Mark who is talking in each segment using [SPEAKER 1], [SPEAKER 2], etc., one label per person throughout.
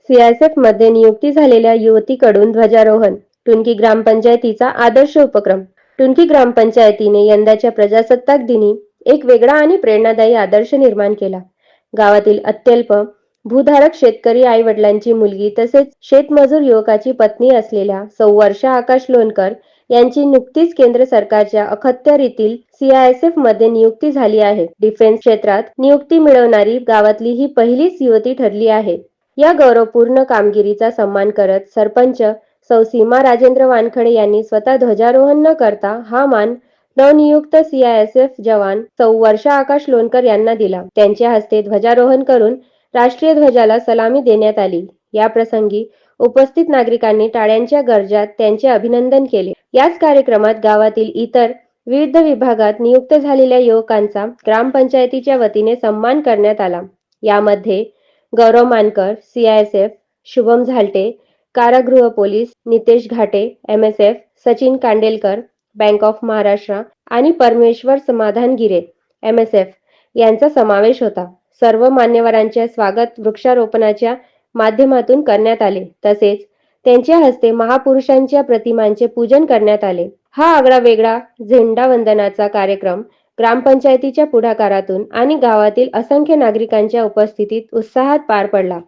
[SPEAKER 1] CISF मध्ये नियुक्ती झालेल्या युवतीकडून ध्वजारोहण. टुनकी ग्रामपंचायतीचा आदर्श उपक्रम. टुनकी ग्रामपंचायतीने यंदाच्या प्रजासत्ताक दिनी एक वेगळा आणि प्रेरणादायी आदर्श निर्माण केला. गावातील अत्यल्प भूधारक शेतकरी आई वडिलांची मुलगी तसेच शेतमजूर युवकाची पत्नी असलेल्या सौ वर्षा आकाश लोणकर यांची नुकतीच केंद्र सरकारच्या अखत्यारीतील सीआयएसएफ मध्ये नियुक्ती झाली आहे. डिफेन्स क्षेत्रात नियुक्ती मिळवणारी गावातली ही पहिलीच युवती ठरली आहे. या गौरवपूर्ण कामगिरीचा सन्मान करत सरपंच सौ सीमा राजेंद्र वानखडे यांनी स्वतः ध्वजारोहण न करता हा मान नवनियुक्त सीआयएसएफ जवान सौ वर्षा आकाश लोणकर यांना दिला. त्यांच्या हस्ते ध्वजारोहण करून राष्ट्रीय ध्वजाला सलामी देण्यात आली. या प्रसंगी उपस्थित नागरिकांनी टाळ्यांच्या गजरात त्यांचे अभिनंदन केले. याच कार्यक्रमात गावातील इतर विविध विभागात नियुक्त झालेल्या युवकांचा ग्रामपंचायतीच्या वतीने सन्मान करण्यात आला. यामध्ये गौरव मानकर, सीआयएसएफ, शुभम झालटे, कारागृह police, Nitesh Ghate, MSF, Sachin Kandelkar, bank of Maharashtra आणि परमेश्वर समाधान गिरे, एमएसएफ यांचा समावेश होता. सर्व मान्यवरांचे स्वागत वृक्षारोपणाच्या माध्यमातून करण्यात आले. तसेच त्यांच्या हस्ते महापुरुषांच्या प्रतिमांचे पूजन करण्यात आले. हा आगळा वेगळा झेंडावंदनाचा कार्यक्रम ग्रामपंचायतीच्या पुढाकारातून आणि गावातील असंख्य नागरिकांच्या उपस्थितीत उत्साहात पार पडला.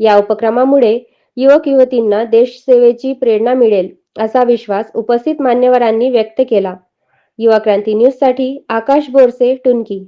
[SPEAKER 1] या उपक्रमामुळे युवक युवतींना देशसेवेची प्रेरणा मिळेल असा विश्वास उपस्थित मान्यवरांनी व्यक्त केला. युवा क्रांती न्यूजसाठी आकाश बोरसे, टुनकी.